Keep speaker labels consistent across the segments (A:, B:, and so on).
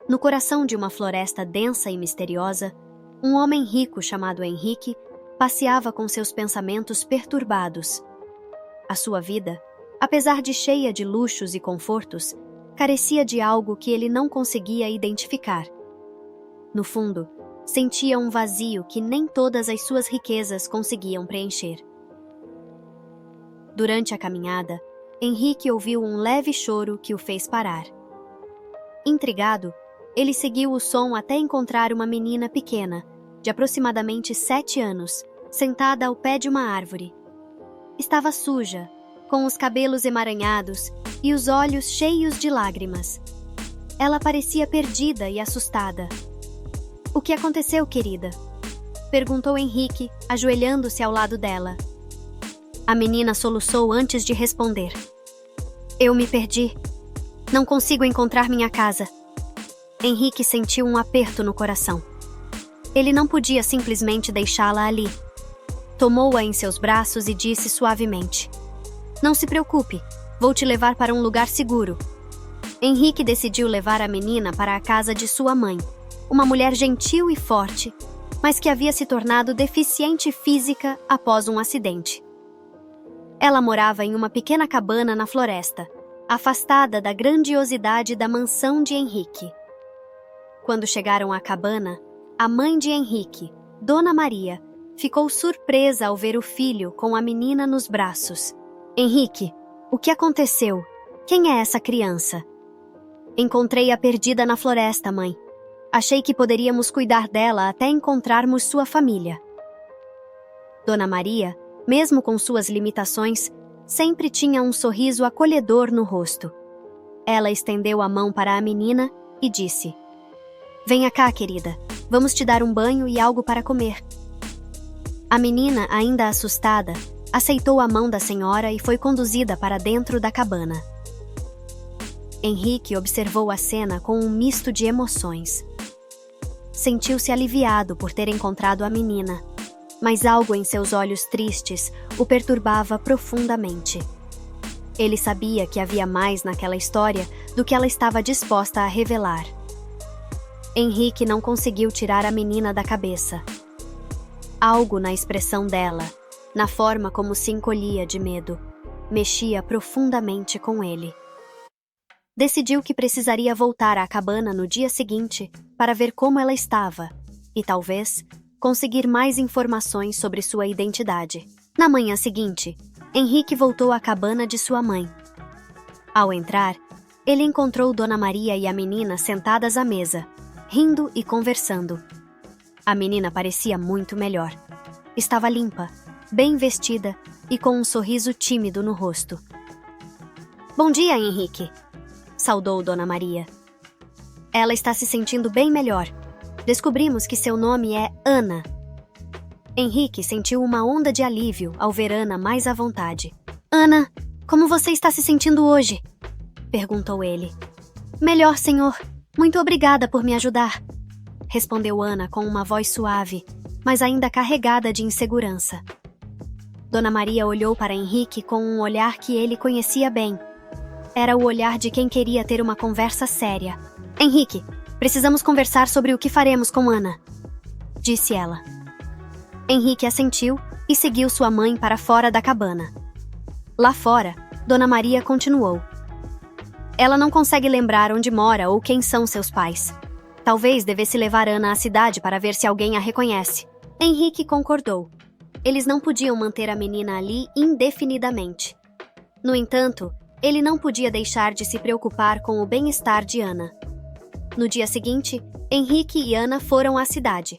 A: No coração de uma floresta densa e misteriosa, um homem rico chamado Henrique passeava com seus pensamentos perturbados. A sua vida, apesar de cheia de luxos e confortos, carecia de algo que ele não conseguia identificar. No fundo, sentia um vazio que nem todas as suas riquezas conseguiam preencher. Durante a caminhada, Henrique ouviu um leve choro que o fez parar. Intrigado, ele seguiu o som até encontrar uma menina pequena, de aproximadamente 7 anos, sentada ao pé de uma árvore. Estava suja, com os cabelos emaranhados e os olhos cheios de lágrimas. Ela parecia perdida e assustada. — O que aconteceu, querida? Perguntou Henrique, ajoelhando-se ao lado dela. A menina soluçou antes de responder. Eu me perdi. Não consigo encontrar minha casa. Henrique sentiu um aperto no coração. Ele não podia simplesmente deixá-la ali. Tomou-a em seus braços e disse suavemente: Não se preocupe, vou te levar para um lugar seguro. Henrique decidiu levar a menina para a casa de sua mãe, uma mulher gentil e forte, mas que havia se tornado deficiente física após um acidente. Ela morava em uma pequena cabana na floresta, afastada da grandiosidade da mansão de Henrique. Quando chegaram à cabana, a mãe de Henrique, Dona Maria, ficou surpresa ao ver o filho com a menina nos braços. Henrique, o que aconteceu? Quem é essa criança? Encontrei-a perdida na floresta, mãe. Achei que poderíamos cuidar dela até encontrarmos sua família. Dona Maria, mesmo com suas limitações, sempre tinha um sorriso acolhedor no rosto. Ela estendeu a mão para a menina e disse: Venha cá, querida. Vamos te dar um banho e algo para comer. A menina, ainda assustada, aceitou a mão da senhora e foi conduzida para dentro da cabana. Henrique observou a cena com um misto de emoções. Sentiu-se aliviado por ter encontrado a menina, mas algo em seus olhos tristes o perturbava profundamente. Ele sabia que havia mais naquela história do que ela estava disposta a revelar. Henrique não conseguiu tirar a menina da cabeça. Algo na expressão dela, na forma como se encolhia de medo, mexia profundamente com ele. Decidiu que precisaria voltar à cabana no dia seguinte para ver como ela estava e, talvez, conseguir mais informações sobre sua identidade. Na manhã seguinte, Henrique voltou à cabana de sua mãe. Ao entrar, ele encontrou Dona Maria e a menina sentadas à mesa, rindo e conversando. A menina parecia muito melhor. Estava limpa, bem vestida e com um sorriso tímido no rosto. Bom dia, Henrique, saudou Dona Maria. Ela está se sentindo bem melhor. Descobrimos que seu nome é Ana. Henrique sentiu uma onda de alívio ao ver Ana mais à vontade. Ana, como você está se sentindo hoje? Perguntou ele. Melhor, senhor. Muito obrigada por me ajudar, respondeu Ana com uma voz suave, mas ainda carregada de insegurança. Dona Maria olhou para Henrique com um olhar que ele conhecia bem. Era o olhar de quem queria ter uma conversa séria. Henrique, precisamos conversar sobre o que faremos com Ana, disse ela. Henrique assentiu e seguiu sua mãe para fora da cabana. Lá fora, Dona Maria continuou. Ela não consegue lembrar onde mora ou quem são seus pais. Talvez devesse levar Ana à cidade para ver se alguém a reconhece. Henrique concordou. Eles não podiam manter a menina ali indefinidamente. No entanto, ele não podia deixar de se preocupar com o bem-estar de Ana. No dia seguinte, Henrique e Ana foram à cidade.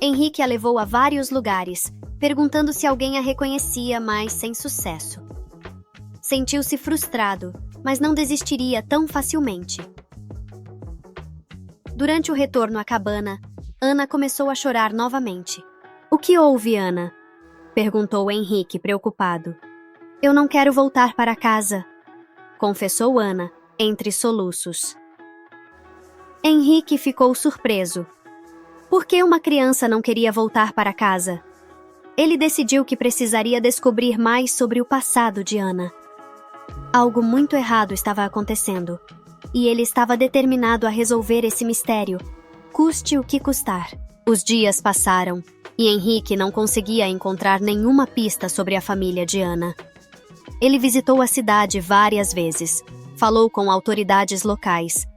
A: Henrique a levou a vários lugares, perguntando se alguém a reconhecia, mas sem sucesso. Sentiu-se frustrado, mas não desistiria tão facilmente. Durante o retorno à cabana, Ana começou a chorar novamente. O que houve, Ana? Perguntou Henrique, preocupado. Eu não quero voltar para casa, confessou Ana, entre soluços. Henrique ficou surpreso. Por que uma criança não queria voltar para casa? Ele decidiu que precisaria descobrir mais sobre o passado de Ana. Algo muito errado estava acontecendo, e ele estava determinado a resolver esse mistério, custe o que custar. Os dias passaram e Henrique não conseguia encontrar nenhuma pista sobre a família de Ana. Ele visitou a cidade várias vezes, falou com autoridades locais,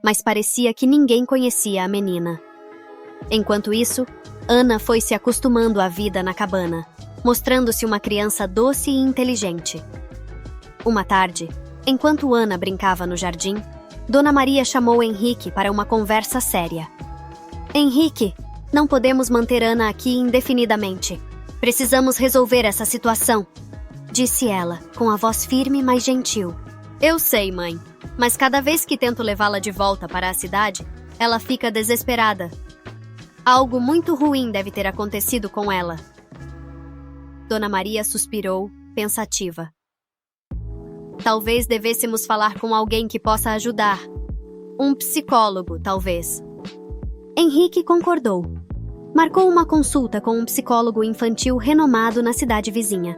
A: mas parecia que ninguém conhecia a menina. Enquanto isso, Ana foi se acostumando à vida na cabana, mostrando-se uma criança doce e inteligente. Uma tarde, enquanto Ana brincava no jardim, Dona Maria chamou Henrique para uma conversa séria. Henrique, não podemos manter Ana aqui indefinidamente. Precisamos resolver essa situação, disse ela, com a voz firme, mas gentil. Eu sei, mãe, mas cada vez que tento levá-la de volta para a cidade, ela fica desesperada. Algo muito ruim deve ter acontecido com ela. Dona Maria suspirou, pensativa. Talvez devêssemos falar com alguém que possa ajudar. Um psicólogo, talvez. Henrique concordou. Marcou uma consulta com um psicólogo infantil renomado na cidade vizinha.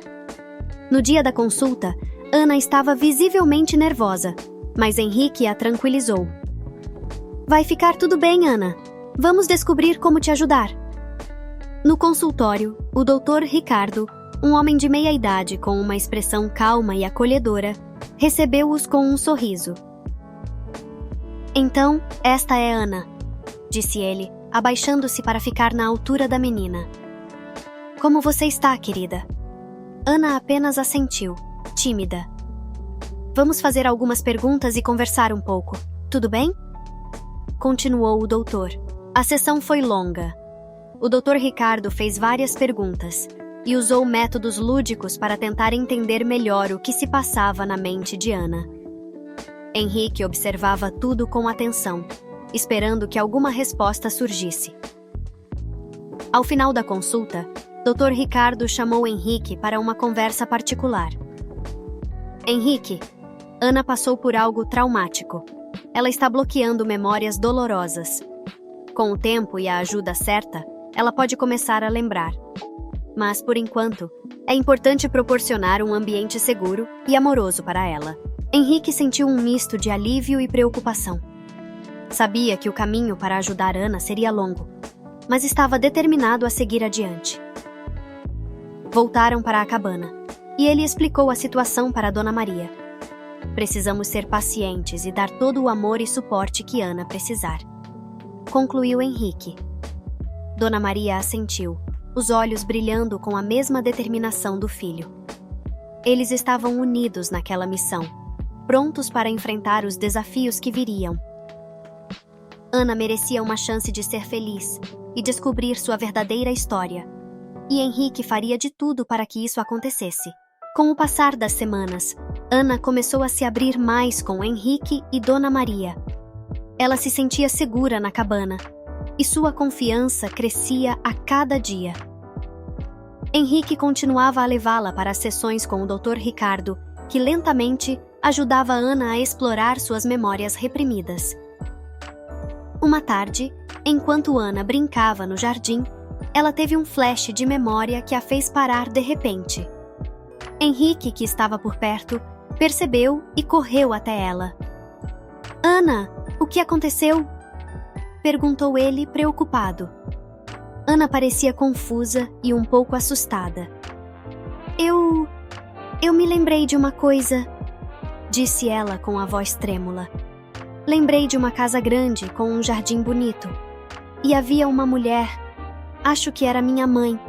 A: No dia da consulta, Ana estava visivelmente nervosa, mas Henrique a tranquilizou. Vai ficar tudo bem, Ana. Vamos descobrir como te ajudar. No consultório, o Dr. Ricardo, um homem de meia idade com uma expressão calma e acolhedora, recebeu-os com um sorriso. Então, esta é Ana, disse ele, abaixando-se para ficar na altura da menina. Como você está, querida? Ana apenas assentiu, tímida. Vamos fazer algumas perguntas e conversar um pouco, tudo bem? Continuou o doutor. A sessão foi longa. O Dr. Ricardo fez várias perguntas e usou métodos lúdicos para tentar entender melhor o que se passava na mente de Ana. Henrique observava tudo com atenção, esperando que alguma resposta surgisse. Ao final da consulta, Dr. Ricardo chamou Henrique para uma conversa particular. Henrique, Ana passou por algo traumático. Ela está bloqueando memórias dolorosas. Com o tempo e a ajuda certa, ela pode começar a lembrar. Mas, por enquanto, é importante proporcionar um ambiente seguro e amoroso para ela. Henrique sentiu um misto de alívio e preocupação. Sabia que o caminho para ajudar Ana seria longo, mas estava determinado a seguir adiante. Voltaram para a cabana, e ele explicou a situação para Dona Maria. Precisamos ser pacientes e dar todo o amor e suporte que Ana precisar, concluiu Henrique. Dona Maria assentiu, os olhos brilhando com a mesma determinação do filho. Eles estavam unidos naquela missão, prontos para enfrentar os desafios que viriam. Ana merecia uma chance de ser feliz e descobrir sua verdadeira história, e Henrique faria de tudo para que isso acontecesse. Com o passar das semanas, Ana começou a se abrir mais com Henrique e Dona Maria. Ela se sentia segura na cabana, e sua confiança crescia a cada dia. Henrique continuava a levá-la para as sessões com o Dr. Ricardo, que lentamente ajudava Ana a explorar suas memórias reprimidas. Uma tarde, enquanto Ana brincava no jardim, ela teve um flash de memória que a fez parar de repente. Henrique, que estava por perto, percebeu e correu até ela. Ana, o que aconteceu? Perguntou ele, preocupado. Ana parecia confusa e um pouco assustada. Eu me lembrei de uma coisa, disse ela com a voz trêmula. Lembrei de uma casa grande com um jardim bonito. E havia uma mulher, acho que era minha mãe.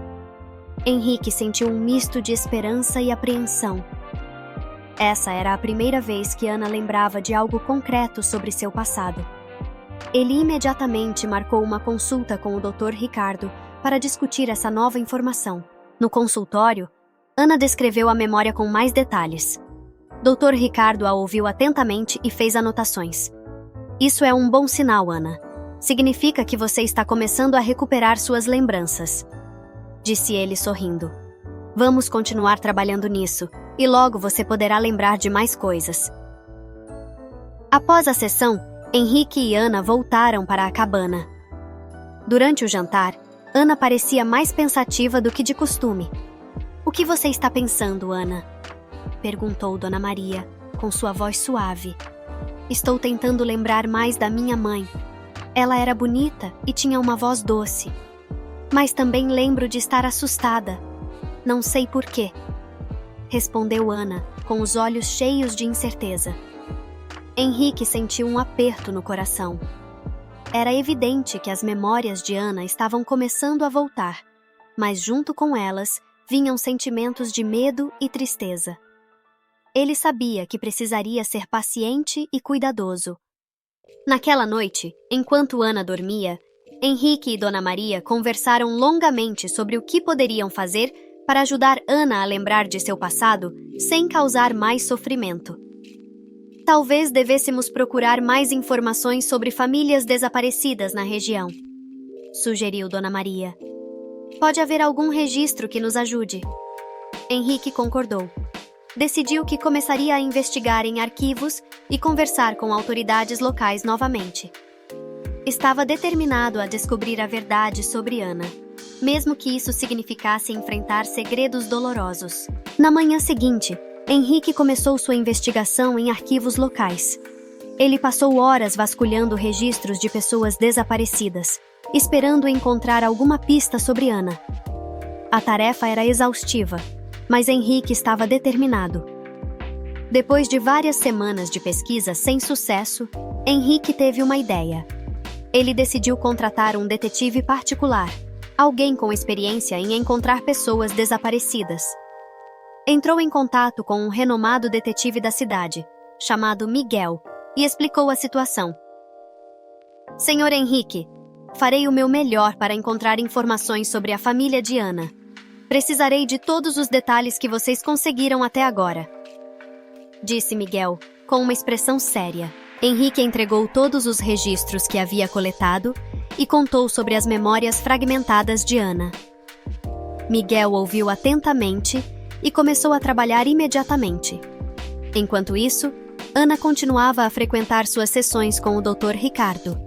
A: Henrique sentiu um misto de esperança e apreensão. Essa era a primeira vez que Ana lembrava de algo concreto sobre seu passado. Ele imediatamente marcou uma consulta com o Dr. Ricardo para discutir essa nova informação. No consultório, Ana descreveu a memória com mais detalhes. Dr. Ricardo a ouviu atentamente e fez anotações. Isso é um bom sinal, Ana. Significa que você está começando a recuperar suas lembranças, disse ele sorrindo. Vamos continuar trabalhando nisso, e logo você poderá lembrar de mais coisas. Após a sessão, Henrique e Ana voltaram para a cabana. Durante o jantar, Ana parecia mais pensativa do que de costume. O que você está pensando, Ana? Perguntou Dona Maria, com sua voz suave. Estou tentando lembrar mais da minha mãe. Ela era bonita e tinha uma voz doce. Mas também lembro de estar assustada. Não sei por quê. Respondeu Ana, com os olhos cheios de incerteza. Henrique sentiu um aperto no coração. Era evidente que as memórias de Ana estavam começando a voltar, mas junto com elas vinham sentimentos de medo e tristeza. Ele sabia que precisaria ser paciente e cuidadoso. Naquela noite, enquanto Ana dormia, Henrique e Dona Maria conversaram longamente sobre o que poderiam fazer para ajudar Ana a lembrar de seu passado sem causar mais sofrimento. Talvez devêssemos procurar mais informações sobre famílias desaparecidas na região, sugeriu Dona Maria. Pode haver algum registro que nos ajude. Henrique concordou. Decidiu que começaria a investigar em arquivos e conversar com autoridades locais novamente. Estava determinado a descobrir a verdade sobre Ana, mesmo que isso significasse enfrentar segredos dolorosos. Na manhã seguinte, Henrique começou sua investigação em arquivos locais. Ele passou horas vasculhando registros de pessoas desaparecidas, esperando encontrar alguma pista sobre Ana. A tarefa era exaustiva, mas Henrique estava determinado. Depois de várias semanas de pesquisa sem sucesso, Henrique teve uma ideia. Ele decidiu contratar um detetive particular, alguém com experiência em encontrar pessoas desaparecidas. Entrou em contato com um renomado detetive da cidade, chamado Miguel, e explicou a situação. Senhor Henrique, farei o meu melhor para encontrar informações sobre a família de Ana. Precisarei de todos os detalhes que vocês conseguiram até agora, disse Miguel, com uma expressão séria. Henrique entregou todos os registros que havia coletado e contou sobre as memórias fragmentadas de Ana. Miguel ouviu atentamente e começou a trabalhar imediatamente. Enquanto isso, Ana continuava a frequentar suas sessões com o Dr. Ricardo.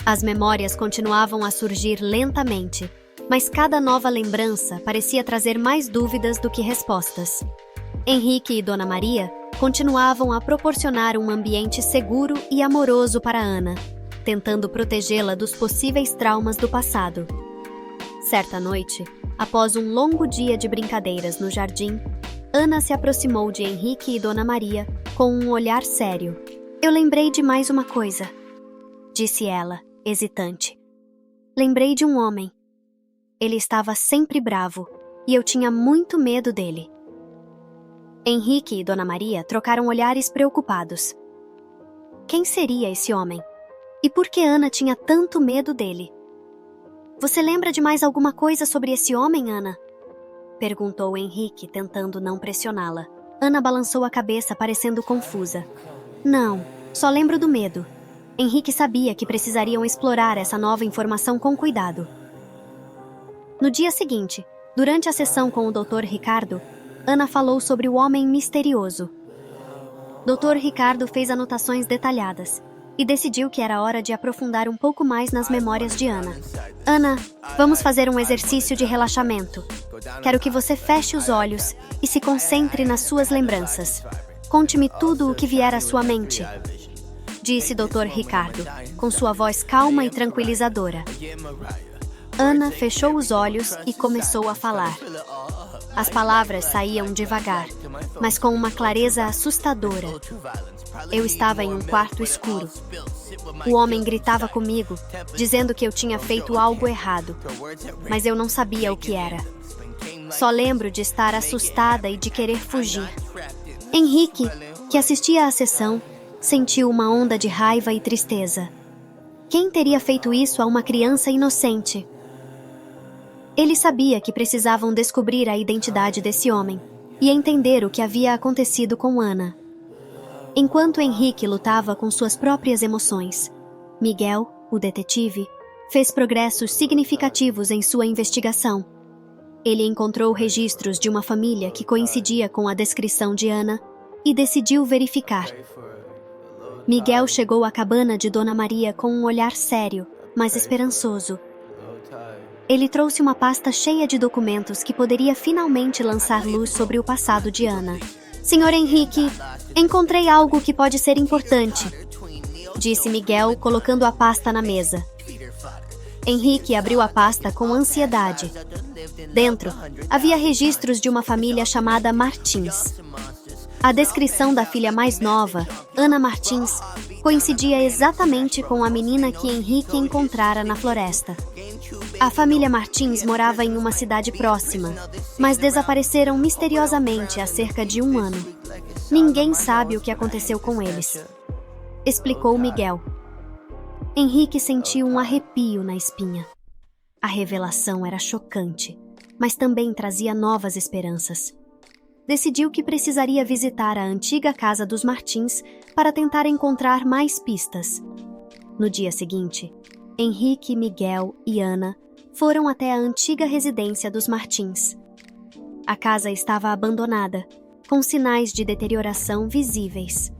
A: As memórias continuavam a surgir lentamente, mas cada nova lembrança parecia trazer mais dúvidas do que respostas. Henrique e Dona Maria continuavam a proporcionar um ambiente seguro e amoroso para Ana, tentando protegê-la dos possíveis traumas do passado. Certa noite, após um longo dia de brincadeiras no jardim, Ana se aproximou de Henrique e Dona Maria com um olhar sério. Eu lembrei de mais uma coisa, disse ela, hesitante. Lembrei de um homem. Ele estava sempre bravo e eu tinha muito medo dele. Henrique e Dona Maria trocaram olhares preocupados. Quem seria esse homem? E por que Ana tinha tanto medo dele? Você lembra de mais alguma coisa sobre esse homem, Ana? Perguntou Henrique, tentando não pressioná-la. Ana balançou a cabeça, parecendo confusa. Não, só lembro do medo. Henrique sabia que precisariam explorar essa nova informação com cuidado. No dia seguinte, durante a sessão com o Dr. Ricardo, Ana falou sobre o homem misterioso. Dr. Ricardo fez anotações detalhadas e decidiu que era hora de aprofundar um pouco mais nas memórias de Ana. Ana, vamos fazer um exercício de relaxamento. Quero que você feche os olhos e se concentre nas suas lembranças. Conte-me tudo o que vier à sua mente, disse Dr. Ricardo, com sua voz calma e tranquilizadora. Ana fechou os olhos e começou a falar. As palavras saíam devagar, mas com uma clareza assustadora. Eu estava em um quarto escuro. O homem gritava comigo, dizendo que eu tinha feito algo errado, mas eu não sabia o que era. Só lembro de estar assustada e de querer fugir. Henrique, que assistia à sessão, sentiu uma onda de raiva e tristeza. Quem teria feito isso a uma criança inocente? Ele sabia que precisavam descobrir a identidade desse homem e entender o que havia acontecido com Ana. Enquanto Henrique lutava com suas próprias emoções, Miguel, o detetive, fez progressos significativos em sua investigação. Ele encontrou registros de uma família que coincidia com a descrição de Ana e decidiu verificar. Miguel chegou à cabana de Dona Maria com um olhar sério, mas esperançoso. Ele trouxe uma pasta cheia de documentos que poderia finalmente lançar luz sobre o passado de Ana. Senhor Henrique, encontrei algo que pode ser importante, disse Miguel, colocando a pasta na mesa. Henrique abriu a pasta com ansiedade. Dentro, havia registros de uma família chamada Martins. A descrição da filha mais nova, Ana Martins, coincidia exatamente com a menina que Henrique encontrara na floresta. A família Martins morava em uma cidade próxima, mas desapareceram misteriosamente há cerca de 1 ano. Ninguém sabe o que aconteceu com eles, explicou Miguel. Henrique sentiu um arrepio na espinha. A revelação era chocante, mas também trazia novas esperanças. Decidiu que precisaria visitar a antiga casa dos Martins para tentar encontrar mais pistas. No dia seguinte, Henrique, Miguel e Ana foram até a antiga residência dos Martins. A casa estava abandonada, com sinais de deterioração visíveis.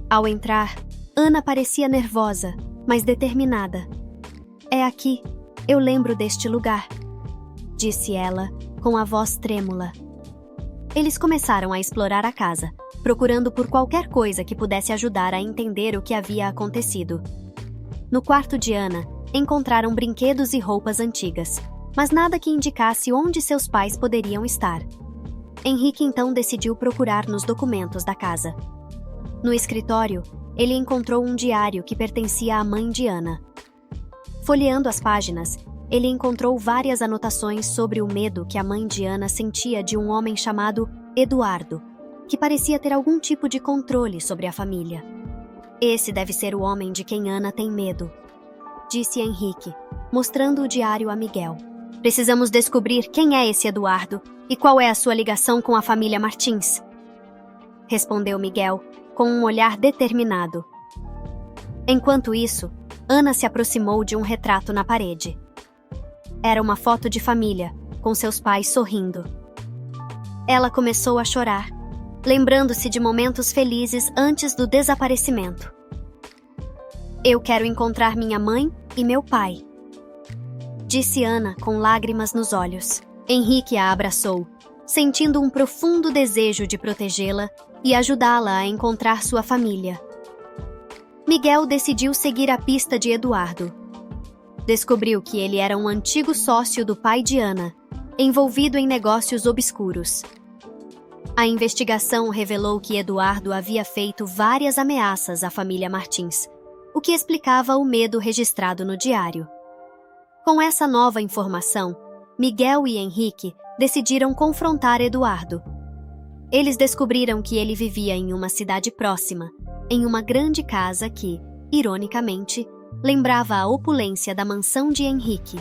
A: Ao entrar, Ana parecia nervosa, mas determinada. "É aqui, eu lembro deste lugar", disse ela, com a voz trêmula. Eles começaram a explorar a casa, procurando por qualquer coisa que pudesse ajudar a entender o que havia acontecido. No quarto de Ana, encontraram brinquedos e roupas antigas, mas nada que indicasse onde seus pais poderiam estar. Henrique então decidiu procurar nos documentos da casa. No escritório, ele encontrou um diário que pertencia à mãe de Ana. Folheando as páginas, ele encontrou várias anotações sobre o medo que a mãe de Ana sentia de um homem chamado Eduardo, que parecia ter algum tipo de controle sobre a família. "Esse deve ser o homem de quem Ana tem medo", disse Henrique, mostrando o diário a Miguel. "Precisamos descobrir quem é esse Eduardo e qual é a sua ligação com a família Martins", respondeu Miguel, com um olhar determinado. Enquanto isso, Ana se aproximou de um retrato na parede. Era uma foto de família, com seus pais sorrindo. Ela começou a chorar, lembrando-se de momentos felizes antes do desaparecimento. "Eu quero encontrar minha mãe e meu pai", disse Ana com lágrimas nos olhos. Henrique a abraçou, sentindo um profundo desejo de protegê-la e ajudá-la a encontrar sua família. Miguel decidiu seguir a pista de Eduardo. Descobriu que ele era um antigo sócio do pai de Ana, envolvido em negócios obscuros. A investigação revelou que Eduardo havia feito várias ameaças à família Martins, o que explicava o medo registrado no diário. Com essa nova informação, Miguel e Henrique decidiram confrontar Eduardo. Eles descobriram que ele vivia em uma cidade próxima, em uma grande casa que, ironicamente, lembrava a opulência da mansão de Henrique.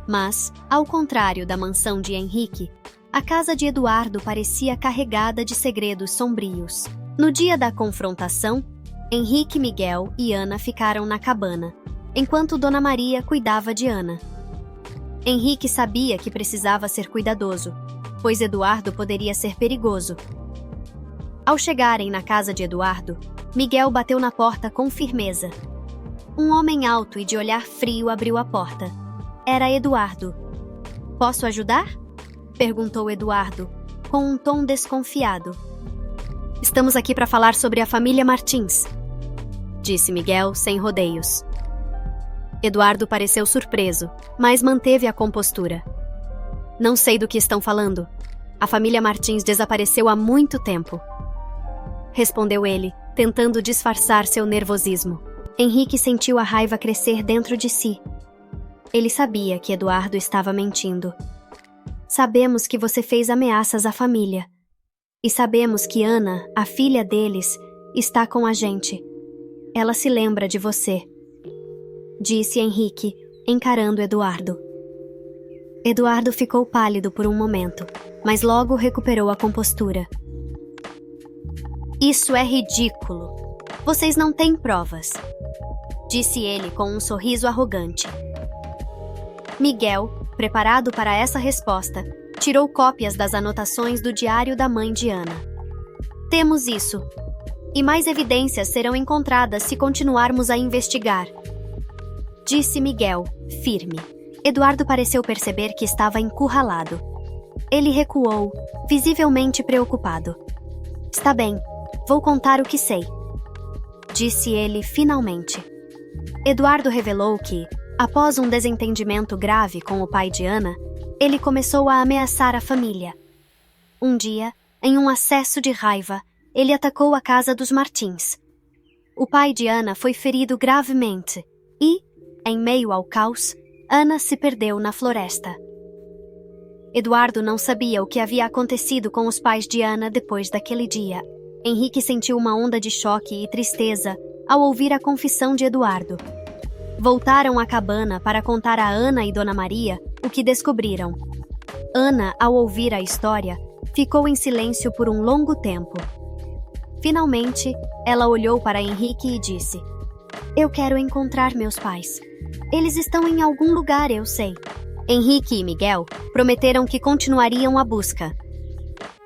A: Mas, ao contrário da mansão de Henrique, a casa de Eduardo parecia carregada de segredos sombrios. No dia da confrontação, Henrique, Miguel e Ana ficaram na cabana, enquanto Dona Maria cuidava de Ana. Henrique sabia que precisava ser cuidadoso, pois Eduardo poderia ser perigoso. Ao chegarem na casa de Eduardo, Miguel bateu na porta com firmeza. Um homem alto e de olhar frio abriu a porta. Era Eduardo. "Posso ajudar?" perguntou Eduardo, com um tom desconfiado. "Estamos aqui para falar sobre a família Martins", disse Miguel sem rodeios. Eduardo pareceu surpreso, mas manteve a compostura. "Não sei do que estão falando. A família Martins desapareceu há muito tempo", respondeu ele, tentando disfarçar seu nervosismo. Henrique sentiu a raiva crescer dentro de si. Ele sabia que Eduardo estava mentindo. "Sabemos que você fez ameaças à família. E sabemos que Ana, a filha deles, está com a gente. Ela se lembra de você", disse Henrique, encarando Eduardo. Eduardo ficou pálido por um momento, mas logo recuperou a compostura. "Isso é ridículo. Vocês não têm provas", disse ele com um sorriso arrogante. Miguel, preparado para essa resposta, tirou cópias das anotações do diário da mãe de Ana. "Temos isso. E mais evidências serão encontradas se continuarmos a investigar", disse Miguel, firme. Eduardo pareceu perceber que estava encurralado. Ele recuou, visivelmente preocupado. Está bem, vou contar o que sei, disse ele finalmente. Eduardo revelou que, após um desentendimento grave com o pai de Ana, ele começou a ameaçar a família. Um dia, em um acesso de raiva, ele atacou a casa dos Martins. O pai de Ana foi ferido gravemente e, em meio ao caos, Ana se perdeu na floresta. Eduardo não sabia o que havia acontecido com os pais de Ana depois daquele dia. Henrique sentiu uma onda de choque e tristeza ao ouvir a confissão de Eduardo. Voltaram à cabana para contar a Ana e Dona Maria o que descobriram. Ana, ao ouvir a história, ficou em silêncio por um longo tempo. Finalmente, ela olhou para Henrique e disse: Eu quero encontrar meus pais. Eles estão em algum lugar, eu sei. Henrique e Miguel prometeram que continuariam a busca.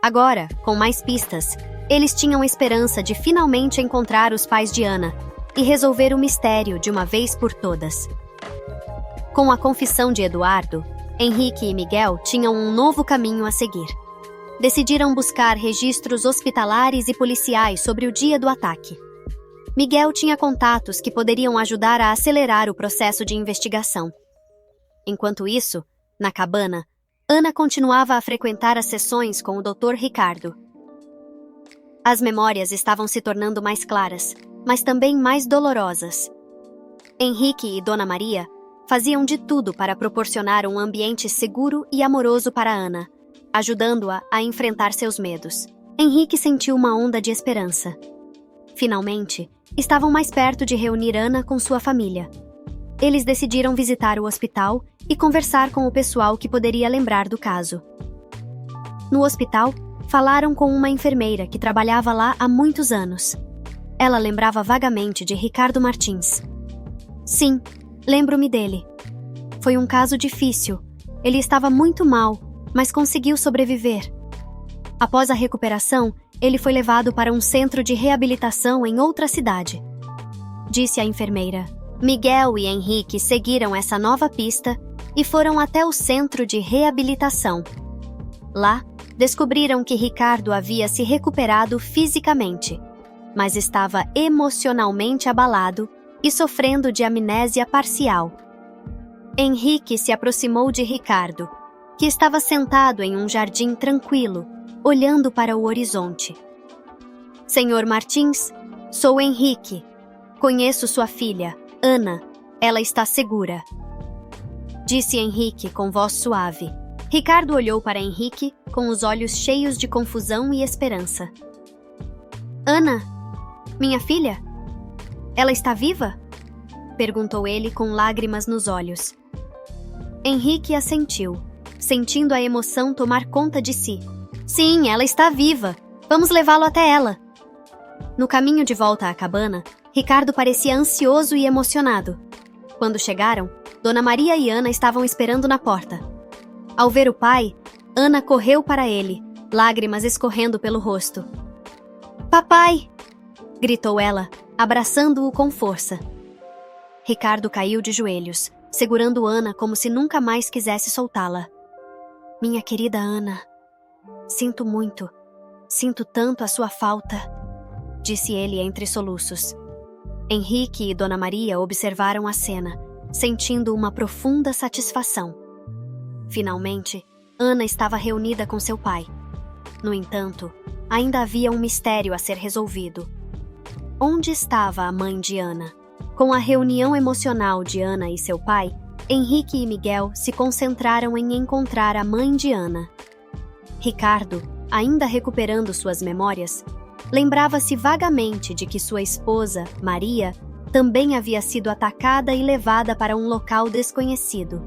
A: Agora, com mais pistas, eles tinham esperança de finalmente encontrar os pais de Ana e resolver o mistério de uma vez por todas. Com a confissão de Eduardo, Henrique e Miguel tinham um novo caminho a seguir. Decidiram buscar registros hospitalares e policiais sobre o dia do ataque. Miguel tinha contatos que poderiam ajudar a acelerar o processo de investigação. Enquanto isso, na cabana, Ana continuava a frequentar as sessões com o Dr. Ricardo. As memórias estavam se tornando mais claras, mas também mais dolorosas. Henrique e Dona Maria faziam de tudo para proporcionar um ambiente seguro e amoroso para Ana, ajudando-a a enfrentar seus medos. Henrique sentiu uma onda de esperança. Finalmente, estavam mais perto de reunir Ana com sua família. Eles decidiram visitar o hospital e conversar com o pessoal que poderia lembrar do caso. No hospital, falaram com uma enfermeira que trabalhava lá há muitos anos. Ela lembrava vagamente de Ricardo Martins. Sim, lembro-me dele. Foi um caso difícil. Ele estava muito mal, mas conseguiu sobreviver. Após a recuperação, ele foi levado para um centro de reabilitação em outra cidade, disse a enfermeira. Miguel e Henrique seguiram essa nova pista e foram até o centro de reabilitação. Lá, descobriram que Ricardo havia se recuperado fisicamente, mas estava emocionalmente abalado e sofrendo de amnésia parcial. Henrique se aproximou de Ricardo, que estava sentado em um jardim tranquilo, olhando para o horizonte. Senhor Martins, sou Henrique. Conheço sua filha, Ana. Ela está segura, disse Henrique com voz suave. Ricardo olhou para Henrique com os olhos cheios de confusão e esperança. Ana? Minha filha? Ela está viva? Perguntou ele com lágrimas nos olhos. Henrique assentiu, sentindo a emoção tomar conta de si. Sim, ela está viva. Vamos levá-lo até ela. No caminho de volta à cabana, Ricardo parecia ansioso e emocionado. Quando chegaram, Dona Maria e Ana estavam esperando na porta. Ao ver o pai, Ana correu para ele, lágrimas escorrendo pelo rosto. Papai! Gritou ela, abraçando-o com força. Ricardo caiu de joelhos, segurando Ana como se nunca mais quisesse soltá-la. Minha querida Ana, sinto muito, sinto tanto a sua falta, disse ele entre soluços. Henrique e Dona Maria observaram a cena, sentindo uma profunda satisfação. Finalmente, Ana estava reunida com seu pai. No entanto, ainda havia um mistério a ser resolvido. Onde estava a mãe de Ana? Com a reunião emocional de Ana e seu pai, Henrique e Miguel se concentraram em encontrar a mãe de Ana. Ricardo, ainda recuperando suas memórias, lembrava-se vagamente de que sua esposa, Maria, também havia sido atacada e levada para um local desconhecido.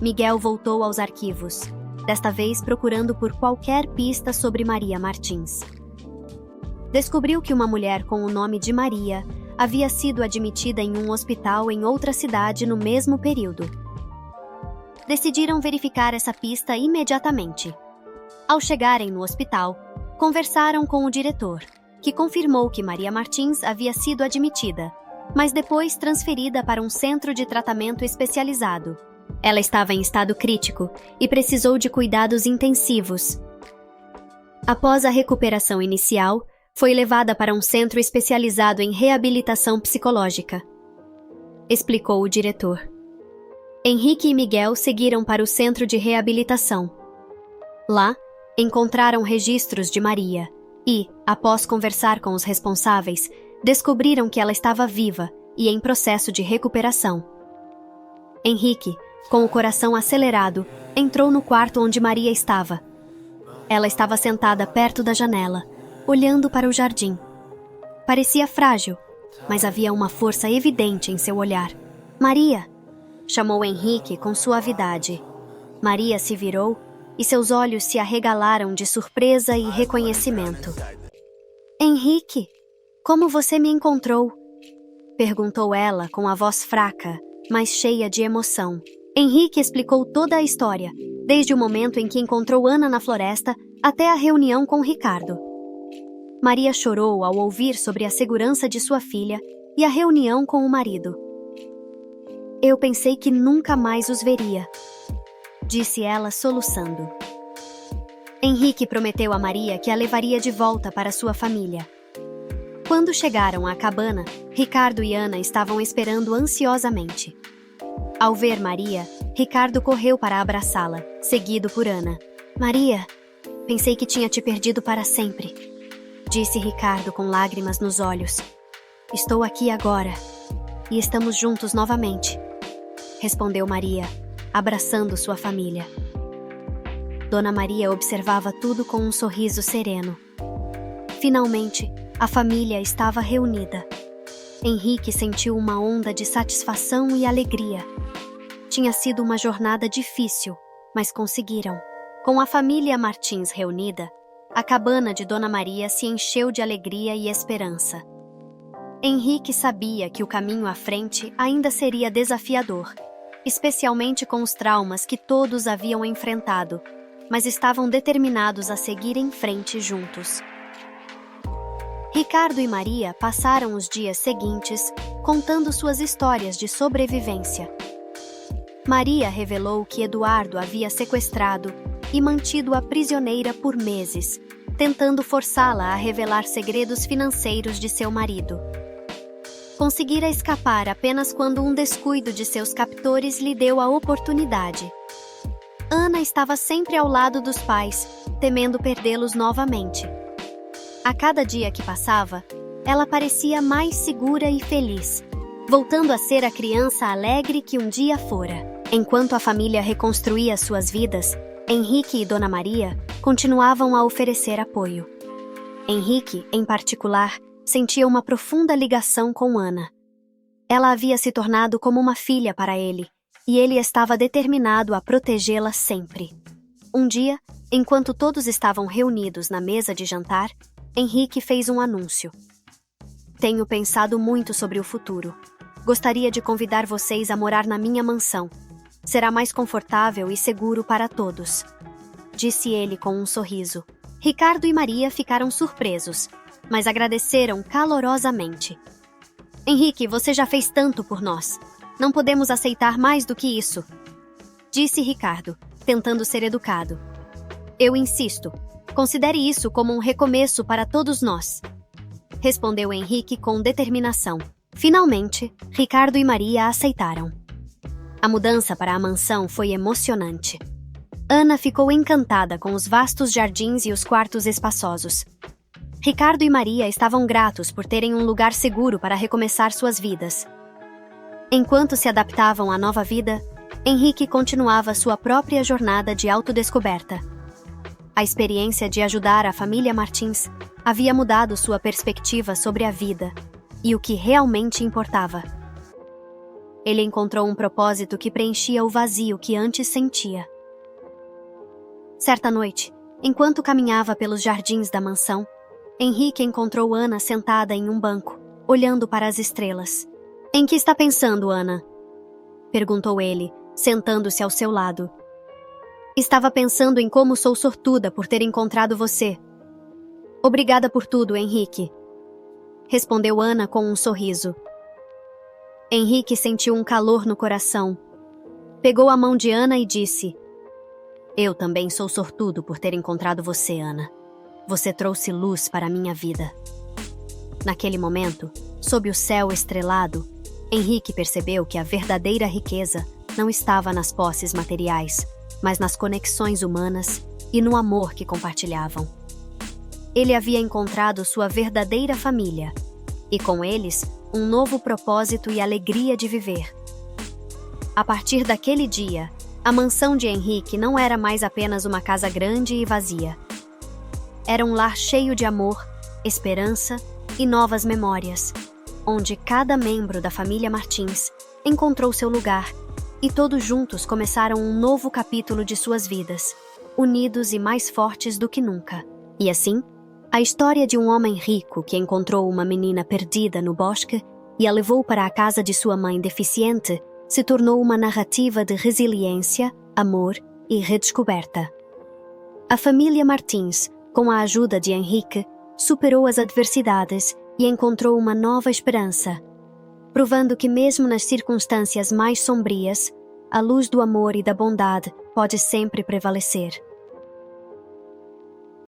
A: Miguel voltou aos arquivos, desta vez procurando por qualquer pista sobre Maria Martins. Descobriu que uma mulher com o nome de Maria havia sido admitida em um hospital em outra cidade no mesmo período. Decidiram verificar essa pista imediatamente. Ao chegarem no hospital, conversaram com o diretor, que confirmou que Maria Martins havia sido admitida, mas depois transferida para um centro de tratamento especializado. Ela estava em estado crítico e precisou de cuidados intensivos. Após a recuperação inicial, foi levada para um centro especializado em reabilitação psicológica, explicou o diretor. Henrique e Miguel seguiram para o centro de reabilitação. Lá, encontraram registros de Maria e, após conversar com os responsáveis, descobriram que ela estava viva e em processo de recuperação. Henrique, com o coração acelerado, entrou no quarto onde Maria estava. Ela estava sentada perto da janela, olhando para o jardim. Parecia frágil, mas havia uma força evidente em seu olhar. Maria! Chamou Henrique com suavidade. Maria se virou e seus olhos se arregalaram de surpresa e reconhecimento. Henrique, como você me encontrou? Perguntou ela com a voz fraca, mas cheia de emoção. Henrique explicou toda a história, desde o momento em que encontrou Ana na floresta até a reunião com Ricardo. Maria chorou ao ouvir sobre a segurança de sua filha e a reunião com o marido. Eu pensei que nunca mais os veria, disse ela soluçando. Henrique prometeu a Maria que a levaria de volta para sua família. Quando chegaram à cabana, Ricardo e Ana estavam esperando ansiosamente. Ao ver Maria, Ricardo correu para abraçá-la, seguido por Ana. Maria, pensei que tinha te perdido para sempre, disse Ricardo com lágrimas nos olhos. Estou aqui agora e estamos juntos novamente, respondeu Maria, abraçando sua família. Dona Maria observava tudo com um sorriso sereno. Finalmente, a família estava reunida. Henrique sentiu uma onda de satisfação e alegria. Tinha sido uma jornada difícil, mas conseguiram. Com a família Martins reunida, a cabana de Dona Maria se encheu de alegria e esperança. Henrique sabia que o caminho à frente ainda seria desafiador, especialmente com os traumas que todos haviam enfrentado, mas estavam determinados a seguir em frente juntos. Ricardo e Maria passaram os dias seguintes contando suas histórias de sobrevivência. Maria revelou que Eduardo havia sequestrado e mantido-a prisioneira por meses, tentando forçá-la a revelar segredos financeiros de seu marido. Conseguira escapar apenas quando um descuido de seus captores lhe deu a oportunidade. Ana estava sempre ao lado dos pais, temendo perdê-los novamente. A cada dia que passava, ela parecia mais segura e feliz, voltando a ser a criança alegre que um dia fora. Enquanto a família reconstruía suas vidas, Henrique e Dona Maria continuavam a oferecer apoio. Henrique, em particular, sentia uma profunda ligação com Ana. Ela havia se tornado como uma filha para ele, e ele estava determinado a protegê-la sempre. Um dia, enquanto todos estavam reunidos na mesa de jantar, Henrique fez um anúncio. Tenho pensado muito sobre o futuro. Gostaria de convidar vocês a morar na minha mansão. Será mais confortável e seguro para todos, disse ele com um sorriso. Ricardo e Maria ficaram surpresos, mas agradeceram calorosamente. Henrique, você já fez tanto por nós. Não podemos aceitar mais do que isso, disse Ricardo, tentando ser educado. Eu insisto. Considere isso como um recomeço para todos nós, respondeu Henrique com determinação. Finalmente, Ricardo e Maria aceitaram. A mudança para a mansão foi emocionante. Ana ficou encantada com os vastos jardins e os quartos espaçosos. Ricardo e Maria estavam gratos por terem um lugar seguro para recomeçar suas vidas. Enquanto se adaptavam à nova vida, Henrique continuava sua própria jornada de autodescoberta. A experiência de ajudar a família Martins havia mudado sua perspectiva sobre a vida e o que realmente importava. Ele encontrou um propósito que preenchia o vazio que antes sentia. Certa noite, enquanto caminhava pelos jardins da mansão, Henrique encontrou Ana sentada em um banco, olhando para as estrelas. Em que está pensando, Ana? Perguntou ele, sentando-se ao seu lado. Estava pensando em como sou sortuda por ter encontrado você. Obrigada por tudo, Henrique, respondeu Ana com um sorriso. Henrique sentiu um calor no coração. Pegou a mão de Ana e disse: Eu também sou sortudo por ter encontrado você, Ana. Você trouxe luz para a minha vida. Naquele momento, sob o céu estrelado, Henrique percebeu que a verdadeira riqueza não estava nas posses materiais, mas nas conexões humanas e no amor que compartilhavam. Ele havia encontrado sua verdadeira família, e com eles, um novo propósito e alegria de viver. A partir daquele dia, a mansão de Henrique não era mais apenas uma casa grande e vazia. Era um lar cheio de amor, esperança e novas memórias, onde cada membro da família Martins encontrou seu lugar e todos juntos começaram um novo capítulo de suas vidas, unidos e mais fortes do que nunca. E assim, a história de um homem rico que encontrou uma menina perdida no bosque e a levou para a casa de sua mãe deficiente se tornou uma narrativa de resiliência, amor e redescoberta. A família Martins, com a ajuda de Henrique, superou as adversidades e encontrou uma nova esperança, provando que mesmo nas circunstâncias mais sombrias, a luz do amor e da bondade pode sempre prevalecer.